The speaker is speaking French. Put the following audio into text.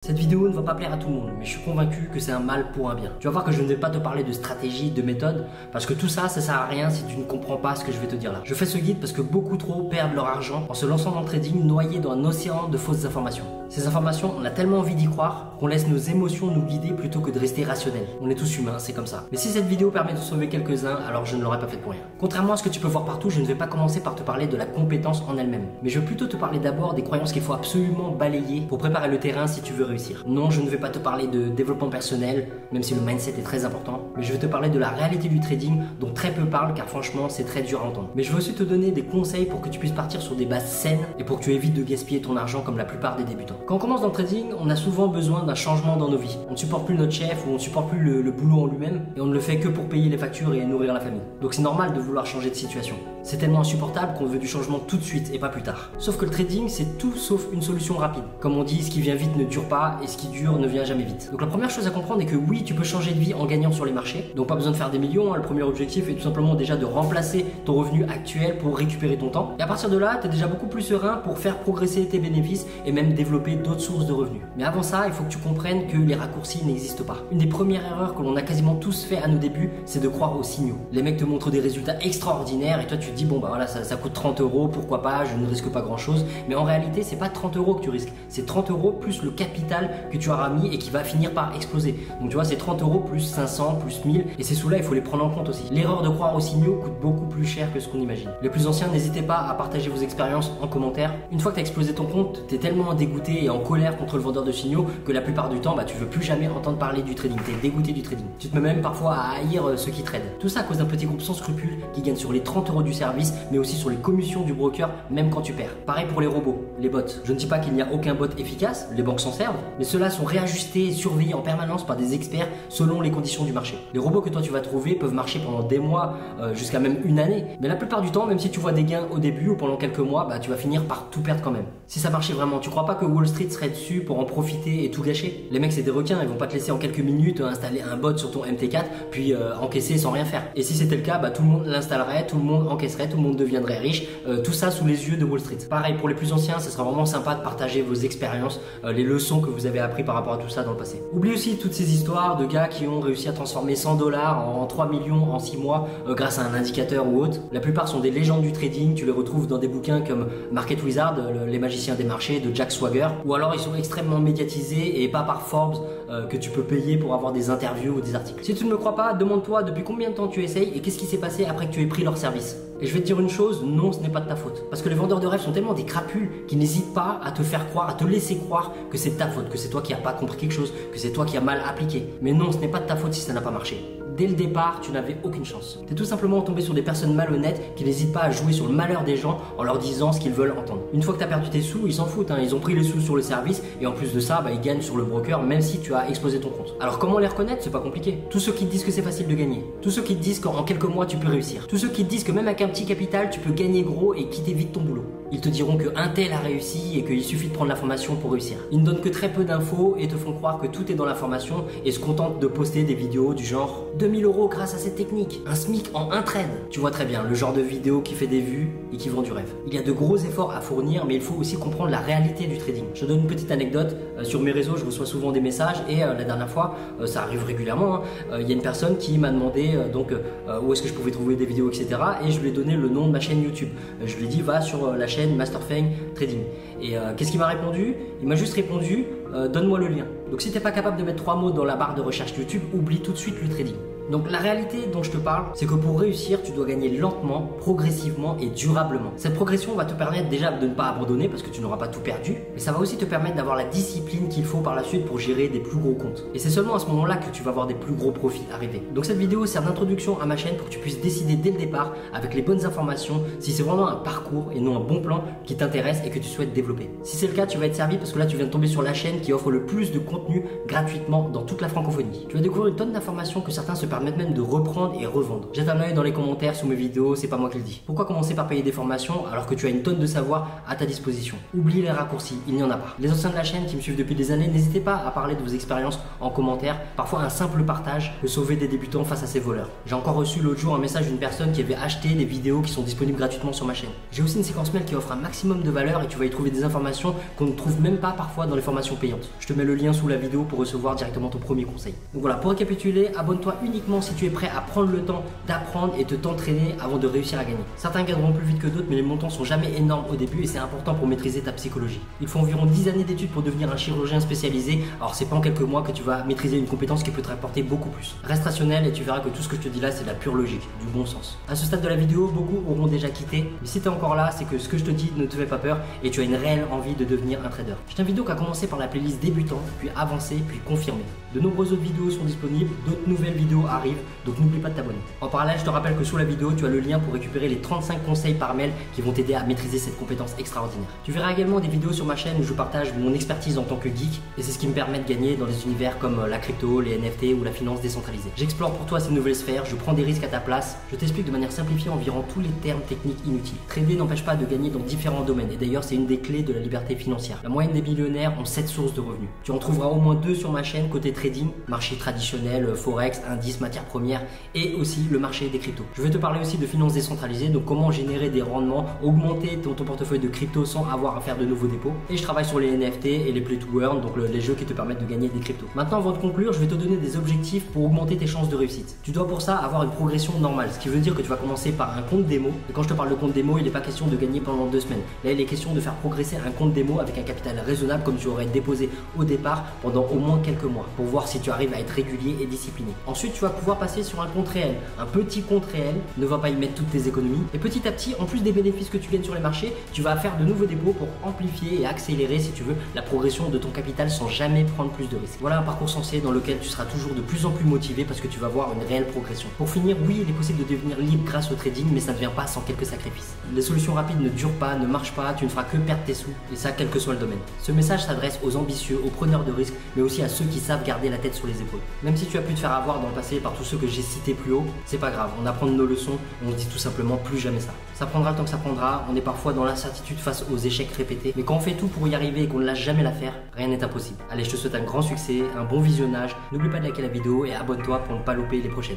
Cette vidéo ne va pas plaire à tout le monde, mais je suis convaincu que c'est un mal pour un bien. Tu vas voir que je ne vais pas te parler de stratégie, de méthode, parce que tout ça, ça sert à rien si tu ne comprends pas ce que je vais te dire là. Je fais ce guide parce que beaucoup trop perdent leur argent en se lançant dans le trading noyés dans un océan de fausses informations. Ces informations, on a tellement envie d'y croire qu'on laisse nos émotions nous guider plutôt que de rester rationnel. On est tous humains, c'est comme ça. Mais si cette vidéo permet de sauver quelques-uns, alors je ne l'aurais pas faite pour rien. Contrairement à ce que tu peux voir partout, je ne vais pas commencer par te parler de la compétence en elle-même. Mais je vais plutôt te parler d'abord des croyances qu'il faut absolument balayer pour préparer le terrain si tu veux réussir. Non, je ne vais pas te parler de développement personnel, même si le mindset est très important, mais je vais te parler de la réalité du trading dont très peu parlent car franchement c'est très dur à entendre. Mais je veux aussi te donner des conseils pour que tu puisses partir sur des bases saines et pour que tu évites de gaspiller ton argent comme la plupart des débutants. Quand on commence dans le trading, on a souvent besoin d'un changement dans nos vies. On ne supporte plus notre chef ou on ne supporte plus le boulot en lui-même et on ne le fait que pour payer les factures et nourrir la famille. Donc c'est normal de vouloir changer de situation. C'est tellement insupportable qu'on veut du changement tout de suite et pas plus tard. Sauf que le trading c'est tout sauf une solution rapide. Comme on dit, ce qui vient vite ne dure pas et ce qui dure ne vient jamais vite. Donc la première chose à comprendre est que oui, tu peux changer de vie en gagnant sur les marchés. Donc pas besoin de faire des millions, hein. Le premier objectif est tout simplement déjà de remplacer ton revenu actuel pour récupérer ton temps. Et à partir de là, tu es déjà beaucoup plus serein pour faire progresser tes bénéfices et même développer d'autres sources de revenus. Mais avant ça, il faut que tu comprennes que les raccourcis n'existent pas. Une des premières erreurs que l'on a quasiment tous fait à nos débuts, c'est de croire aux signaux. Les mecs te montrent des résultats extraordinaires et toi tu te dis bon bah voilà ça coûte 30 €, pourquoi pas, je ne risque pas grand chose. Mais en réalité c'est pas 30 € que tu risques, c'est 30 € plus le capital que tu auras mis et qui va finir par exploser. Donc tu vois c'est 30 € plus 500 plus 1000 et ces sous-là il faut les prendre en compte aussi. L'erreur de croire aux signaux coûte beaucoup plus cher que ce qu'on imagine. Les plus anciens, n'hésitez pas à partager vos expériences en commentaire. Une fois que tu as explosé ton compte, tu es tellement dégoûté et en colère contre le vendeur de signaux que la plupart du temps tu veux plus jamais entendre parler du trading, tu es dégoûté du trading. Tu te mets même parfois à haïr ceux qui tradent. Tout ça à cause d'un petit groupe sans scrupules qui gagne sur les 30 € du service mais aussi sur les commissions du broker même quand tu perds. Pareil pour les robots, les bots. Je ne dis pas qu'il n'y a aucun bot efficace, les banques s'en servent, mais ceux-là sont réajustés et surveillés en permanence par des experts selon les conditions du marché. Les robots que toi tu vas trouver peuvent marcher pendant des mois, jusqu'à même une année, mais la plupart du temps, même si tu vois des gains au début ou pendant quelques mois, tu vas finir par tout perdre quand même. Si ça marchait vraiment, tu crois pas que Wall Street serait dessus pour en profiter et tout gâcher? Les mecs c'est des requins, ils vont pas te laisser en quelques minutes installer un bot sur ton MT4 puis encaisser sans rien faire. Et si c'était le cas, tout le monde l'installerait, tout le monde encaisserait, tout le monde deviendrait riche, tout ça sous les yeux de Wall Street. Pareil pour les plus anciens, ça sera vraiment sympa de partager vos expériences, les leçons que vous avez appris par rapport à tout ça dans le passé. Oublie aussi toutes ces histoires de gars qui ont réussi à transformer 100 $ en 3 millions en 6 mois grâce à un indicateur ou autre. La plupart sont des légendes du trading, tu les retrouves dans des bouquins comme Market Wizard, les magiciens des marchés de Jack Swagger, ou alors ils sont extrêmement médiatisés et pas par Forbes que tu peux payer pour avoir des interviews ou des articles. Si tu ne me crois pas, demande-toi depuis combien de temps tu essayes et qu'est-ce qui s'est passé après que tu aies pris leur service. Et je vais te dire une chose, non, ce n'est pas de ta faute. Parce que les vendeurs de rêves sont tellement des crapules qu'ils n'hésitent pas à te faire croire, à te laisser croire que c'est de ta faute, que c'est toi qui n'as pas compris quelque chose, que c'est toi qui as mal appliqué. Mais non, ce n'est pas de ta faute si ça n'a pas marché. Dès le départ, tu n'avais aucune chance. Tu es tout simplement tombé sur des personnes malhonnêtes qui n'hésitent pas à jouer sur le malheur des gens en leur disant ce qu'ils veulent entendre. Une fois que tu as perdu tes sous, ils s'en foutent, ils ont pris les sous sur le service et en plus de ça, ils gagnent sur le broker même si tu as explosé ton compte. Alors comment les reconnaître? C'est pas compliqué. Tous ceux qui te disent que c'est facile de gagner. Tous ceux qui te disent qu'en quelques mois tu peux réussir. Tous ceux qui te disent que même avec un petit capital tu peux gagner gros et quitter vite ton boulot. Ils te diront que un tel a réussi et qu'il suffit de prendre l'information pour réussir. Ils ne donnent que très peu d'infos et te font croire que tout est dans l'information et se contentent de poster des vidéos du genre 2000 € grâce à cette technique, un SMIC en un trade. Tu vois très bien le genre de vidéo qui fait des vues et qui vend du rêve. Il y a de gros efforts à fournir mais il faut aussi comprendre la réalité du trading. Je te donne une petite anecdote. Sur mes réseaux je reçois souvent des messages et la dernière fois, ça arrive régulièrement, il y a une personne qui m'a demandé où est-ce que je pouvais trouver des vidéos etc. et je lui ai donné le nom de ma chaîne YouTube. Je lui ai dit va sur la chaîne Master Feng Trading. Et qu'est-ce qu'il m'a répondu? Il m'a juste répondu donne-moi le lien. Donc si t'es pas capable de mettre 3 mots dans la barre de recherche YouTube, oublie tout de suite le trading. Donc la réalité dont je te parle, c'est que pour réussir, tu dois gagner lentement, progressivement et durablement. Cette progression va te permettre déjà de ne pas abandonner parce que tu n'auras pas tout perdu, mais ça va aussi te permettre d'avoir la discipline qu'il faut par la suite pour gérer des plus gros comptes. Et c'est seulement à ce moment-là que tu vas voir des plus gros profits arriver. Donc cette vidéo sert d'introduction à ma chaîne pour que tu puisses décider dès le départ, avec les bonnes informations, si c'est vraiment un parcours et non un bon plan qui t'intéresse et que tu souhaites développer. Si c'est le cas, tu vas être servi parce que là tu viens de tomber sur la chaîne qui offre le plus de contenu gratuitement dans toute la francophonie. Tu vas découvrir une tonne d'informations que certains se permettent permettent même de reprendre et revendre. Jette un œil dans les commentaires sous mes vidéos, c'est pas moi qui le dis. Pourquoi commencer par payer des formations alors que tu as une tonne de savoir à ta disposition? Oublie les raccourcis, il n'y en a pas. Les anciens de la chaîne qui me suivent depuis des années, n'hésitez pas à parler de vos expériences en commentaire. Parfois un simple partage peut sauver des débutants face à ces voleurs. J'ai encore reçu l'autre jour un message d'une personne qui avait acheté des vidéos qui sont disponibles gratuitement sur ma chaîne. J'ai aussi une séquence mail qui offre un maximum de valeur et tu vas y trouver des informations qu'on ne trouve même pas parfois dans les formations payantes. Je te mets le lien sous la vidéo pour recevoir directement ton premier conseil. Donc voilà, pour récapituler, abonne-toi uniquement si tu es prêt à prendre le temps d'apprendre et de t'entraîner avant de réussir à gagner. Certains gagneront plus vite que d'autres, mais les montants sont jamais énormes au début et c'est important pour maîtriser ta psychologie. Il faut environ 10 années d'études pour devenir un chirurgien spécialisé, alors c'est pas en quelques mois que tu vas maîtriser une compétence qui peut te rapporter beaucoup plus. Reste rationnel et tu verras que tout ce que je te dis là c'est de la pure logique, du bon sens. À ce stade de la vidéo, beaucoup auront déjà quitté, mais si tu es encore là, c'est que ce que je te dis ne te fait pas peur et tu as une réelle envie de devenir un trader. Je t'invite donc à commencer par la playlist débutant, puis avancer, puis confirmer. De nombreuses autres vidéos sont disponibles, d'autres nouvelles vidéos arrivent, donc n'oublie pas de t'abonner. En parallèle, je te rappelle que sous la vidéo, tu as le lien pour récupérer les 35 conseils par mail qui vont t'aider à maîtriser cette compétence extraordinaire. Tu verras également des vidéos sur ma chaîne où je partage mon expertise en tant que geek et c'est ce qui me permet de gagner dans des univers comme la crypto, les NFT ou la finance décentralisée. J'explore pour toi ces nouvelles sphères, je prends des risques à ta place, je t'explique de manière simplifiée environ tous les termes techniques inutiles. Trader n'empêche pas de gagner dans différents domaines et d'ailleurs c'est une des clés de la liberté financière. La moyenne des millionnaires ont 7 sources de revenus. Tu en trouveras au moins 2 sur ma chaîne côté trading, marché traditionnel, forex, indices, matières premières et aussi le marché des cryptos. Je vais te parler aussi de finances décentralisées, donc comment générer des rendements, augmenter ton portefeuille de crypto sans avoir à faire de nouveaux dépôts. Et je travaille sur les NFT et les play to earn, donc les jeux qui te permettent de gagner des cryptos. Maintenant, avant de conclure, je vais te donner des objectifs pour augmenter tes chances de réussite. Tu dois pour ça avoir une progression normale, ce qui veut dire que tu vas commencer par un compte démo. Et quand je te parle de compte démo, il n'est pas question de gagner pendant 2 semaines. Là, il est question de faire progresser un compte démo avec un capital raisonnable comme tu aurais déposé au départ pendant au moins quelques mois pour voir si tu arrives à être régulier et discipliné. Ensuite, tu vas pouvoir passer sur un compte réel. Un petit compte réel, ne va pas y mettre toutes tes économies. Et petit à petit, en plus des bénéfices que tu gagnes sur les marchés, tu vas faire de nouveaux dépôts pour amplifier et accélérer, si tu veux, la progression de ton capital sans jamais prendre plus de risques. Voilà un parcours sensé dans lequel tu seras toujours de plus en plus motivé parce que tu vas voir une réelle progression. Pour finir, oui, il est possible de devenir libre grâce au trading, mais ça ne vient pas sans quelques sacrifices. Les solutions rapides ne durent pas, ne marchent pas, tu ne feras que perdre tes sous, et ça quel que soit le domaine. Ce message s'adresse aux ambitieux, aux preneurs de risques, mais aussi à ceux qui savent garder la tête sur les épaules. Même si tu as pu te faire avoir dans le passé par tous ceux que j'ai cités plus haut, c'est pas grave, on apprend de nos leçons, on dit tout simplement plus jamais ça. Ça prendra le temps que ça prendra, on est parfois dans l'incertitude face aux échecs répétés, mais quand on fait tout pour y arriver et qu'on ne lâche jamais l'affaire, rien n'est impossible. Allez, je te souhaite un grand succès, un bon visionnage, n'oublie pas de liker la vidéo et abonne-toi pour ne pas louper les prochaines.